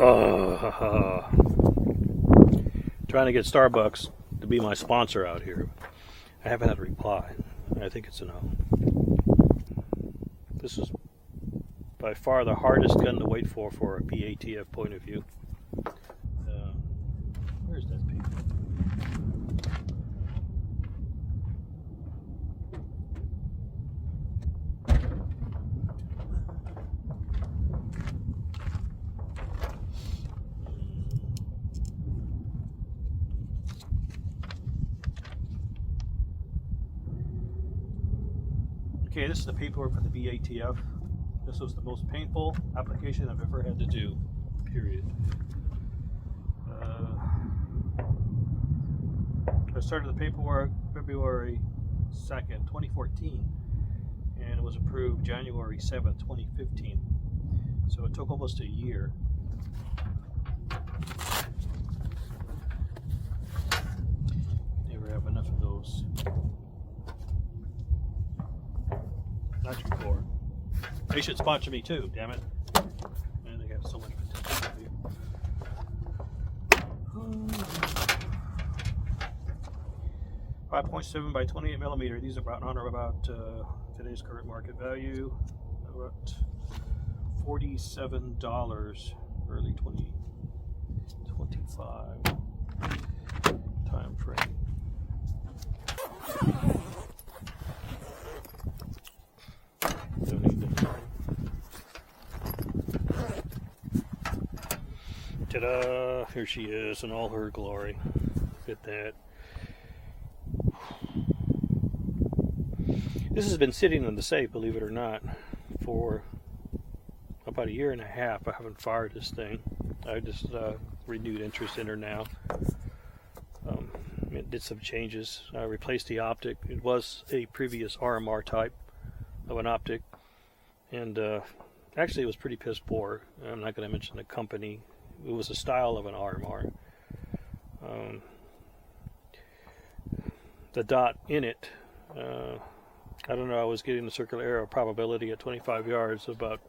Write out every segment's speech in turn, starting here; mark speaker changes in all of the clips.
Speaker 1: Trying to get Starbucks to be my sponsor out here. I haven't had a reply. I think it's a no. This is by far the hardest gun to wait for a PATF point of view. Where's that paper? Okay, this is the paperwork for the BATF. This was the most painful application I've ever had to do, period. I started the paperwork February 2nd, 2014, and it was approved January 7th, 2015. So it took almost a year. Never have enough of those. Not your core. They should sponsor me too, damn it. And they have so much potential to do. 5.7 by 28 millimeter. These are on or about today's current market value, about $47, early 2025 time frame. Don't need them. Ta-da! Here she is in all her glory. Look at that. This has been sitting in the safe, believe it or not, for about a year and a half. I haven't fired this thing. I just renewed interest in her now. It did some changes. I replaced the optic. It was a previous RMR type of an optic, and actually it was pretty piss poor. I'm not going to mention the company. It was a style of an RMR. The dot in it, I don't know, I was getting a circular error probability at 25 yards about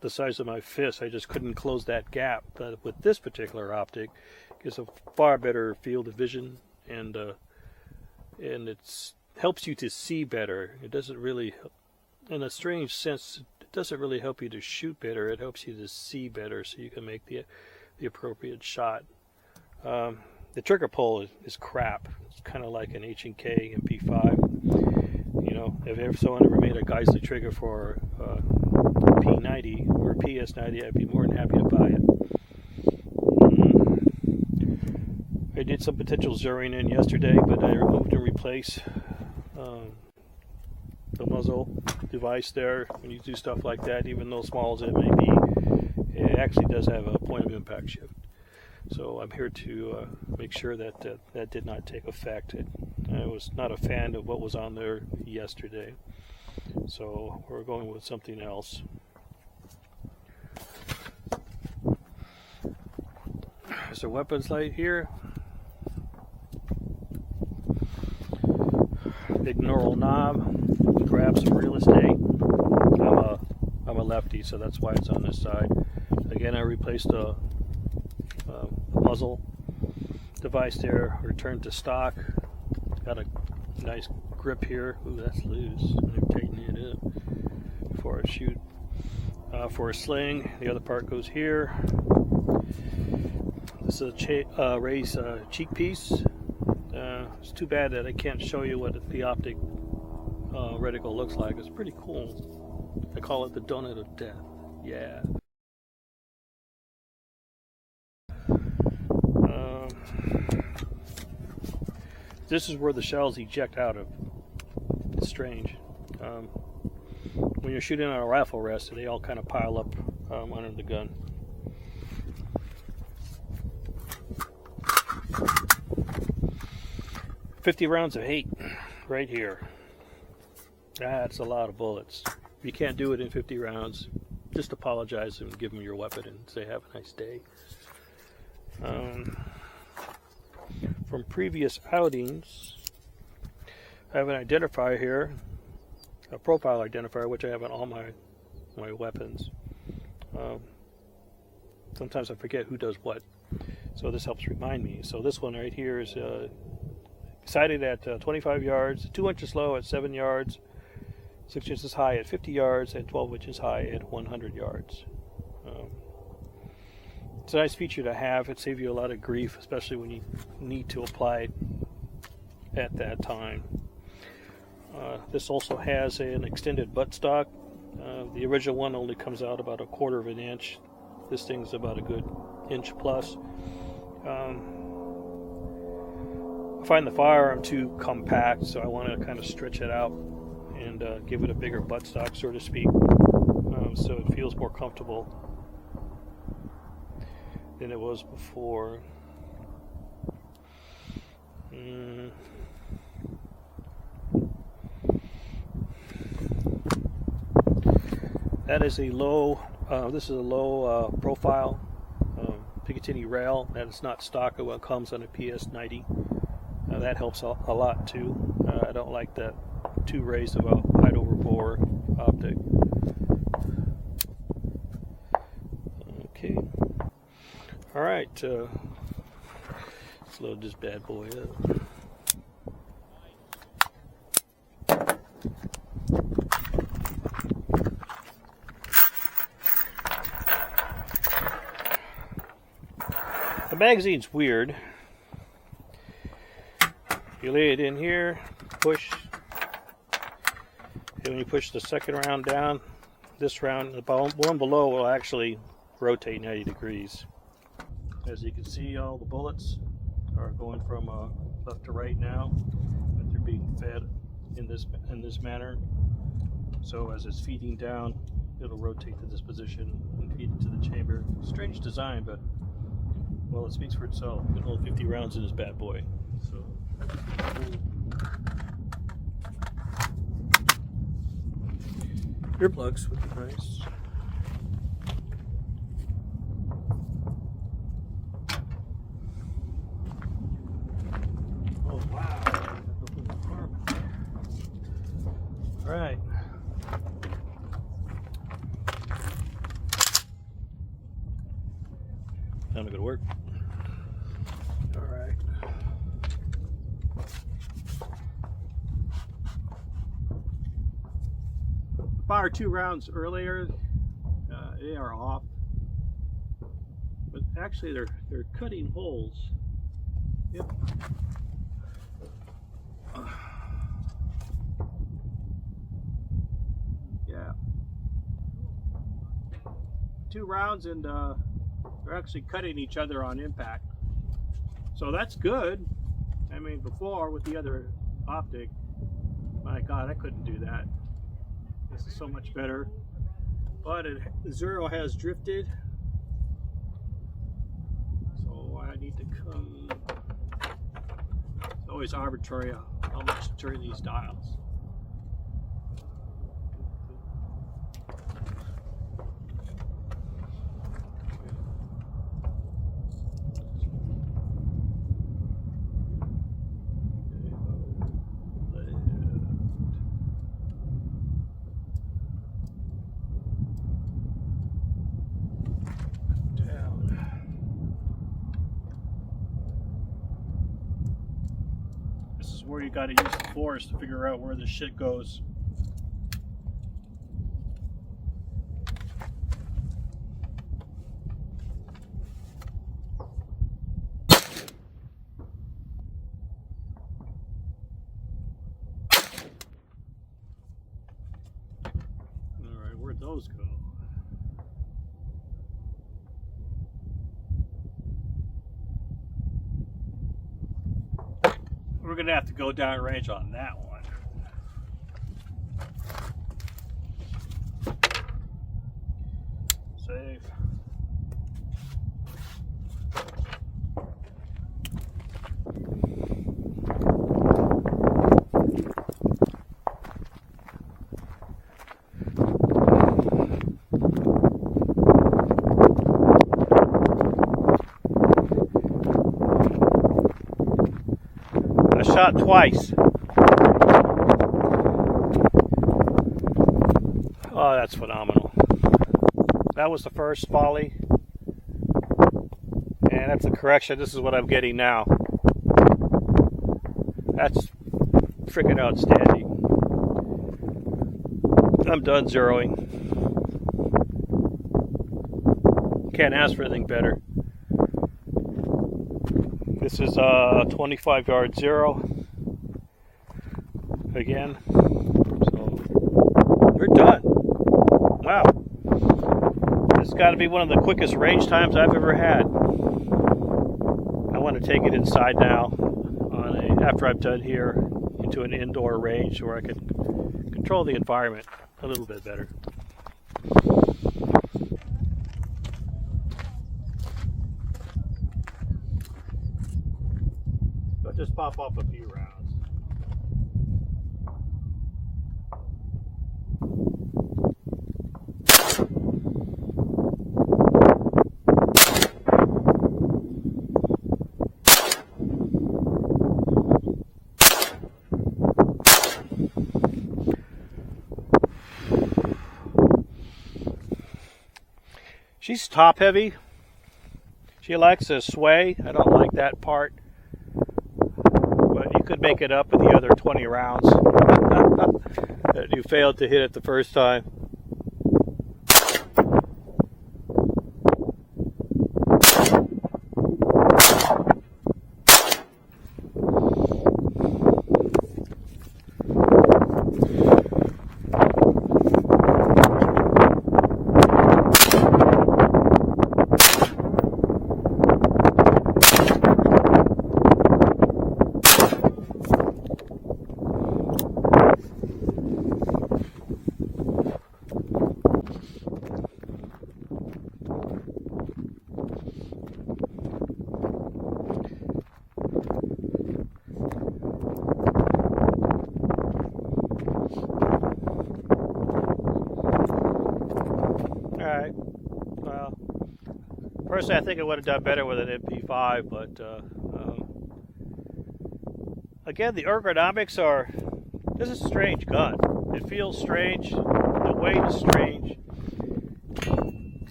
Speaker 1: the size of my fist. I just couldn't close that gap. But with this particular optic, it gives a far better field of vision, and it helps you to see better. It doesn't really, in a strange sense, it doesn't really help you to shoot better. It helps you to see better, so you can make the appropriate shot. The trigger pull is crap. It's kind of like an H&K and P5. You know, if someone ever made a Geissele trigger for a P90 or PS90, I'd be more than happy to buy it. I did some potential zeroing in yesterday, but I removed and replaced the muzzle device there. When you do stuff like that, even though small as it may be, it actually does have a point of impact shift. So I'm here to make sure that that did not take effect. I was not a fan of what was on there yesterday, so we're going with something else. There's a weapons light here. Big knurl knob. Grab some real estate. I'm a lefty, so that's why it's on this side. Again, I replaced the muzzle device there, returned to stock. Got a nice grip here. Ooh, that's loose. I'm tightening it up before I shoot. For a sling, the other part goes here. This is a raised cheek piece. It's too bad that I can't show you what the optic reticle looks like. It's pretty cool. I call it the donut of death. Yeah. This is where the shells eject out of. It's strange. When you're shooting on a rifle rest, they all kind of pile up under the gun. $50 rounds of hate right here. That's a lot of bullets. If you can't do it in 50 rounds, just apologize and give them your weapon and say have a nice day. From previous outings, I have an identifier here, a profile identifier, which I have on all my weapons. sometimes I forget who does what. So this helps remind me. So this one right here is sighted at 25 yards, 2 inches low at 7 yards, 6 inches high at 50 yards, and 12 inches high at 100 yards. It's a nice feature to have. It saves you a lot of grief, especially when you need to apply it at that time. This also has an extended buttstock. The original one only comes out about 1/4 of an inch. This thing's about a good inch plus. I find the firearm too compact, so I want to kind of stretch it out and give it a bigger buttstock, so to speak, so it feels more comfortable than it was before. That is a low. This is a low profile Picatinny rail. That is not stock. It comes on a PS90. That helps a lot too. I don't like that too raised of a height over bore optic. Okay. All right. Let's load this bad boy up. The magazine's weird. You lay it in here, push, and when you push the second round down, this round, the one below will actually rotate 90 degrees. As you can see, all the bullets are going from left to right now, but they're being fed in this manner. So as it's feeding down, it'll rotate to this position and feed into the chamber. Strange design, but well, it speaks for itself. It can hold 50 rounds in this bad boy. So, earplugs would be nice. Oh wow! All right. Time to go to work. All right. Fired 2 rounds earlier. They are off, but actually they're cutting holes. Yep. Yeah. 2 rounds and they're actually cutting each other on impact. So that's good. I mean, before with the other optic, my God, I couldn't do that. This is so much better. But the zero has drifted. So I need to come. It's always arbitrary how much to turn these dials. Where you got to use the force to figure out where this shit goes. Alright, where'd those go? We're going to have to go down range on that one. Save. I shot twice. Oh, that's phenomenal. That was the first volley. That's a correction. This is what I'm getting now. That's freaking outstanding. I'm done zeroing. Can't ask for anything better. This is a 25 yard zero. Again. So we're done. Wow. This has got to be one of the quickest range times I've ever had. I want to take it inside now after I'm done here into an indoor range where I can control the environment a little bit better. I'll just pop off a few rounds. She's top heavy. She likes to sway. I don't like that part. But you could make it up with the other 20 rounds that you failed to hit it the first time. Alright, well, personally I think I would have done better with an MP5, but again, the ergonomics are, this is a strange gun. It feels strange, the weight is strange.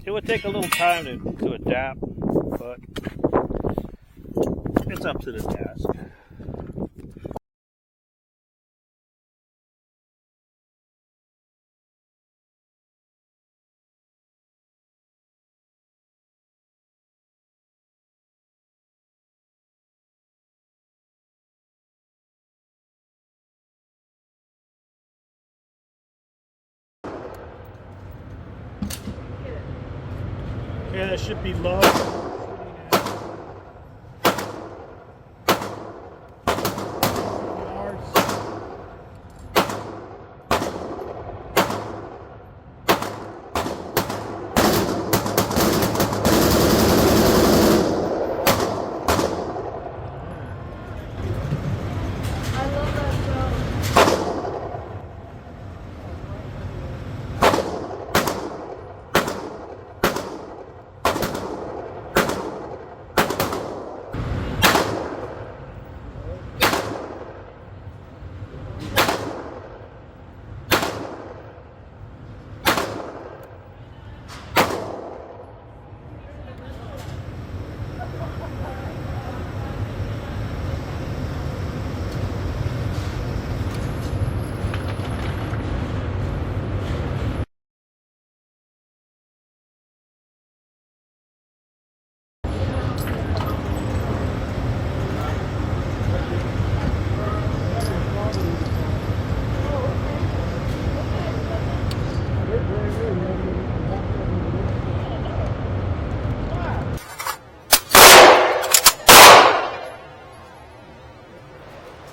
Speaker 1: It would take a little time to adapt, but it's up to the task. Yeah, that should be low.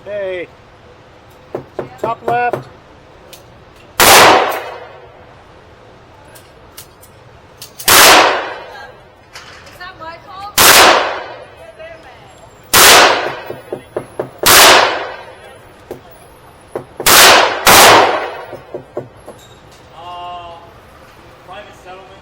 Speaker 1: Okay, top left.
Speaker 2: Is that my fault?
Speaker 3: Private settlement.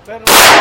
Speaker 3: federal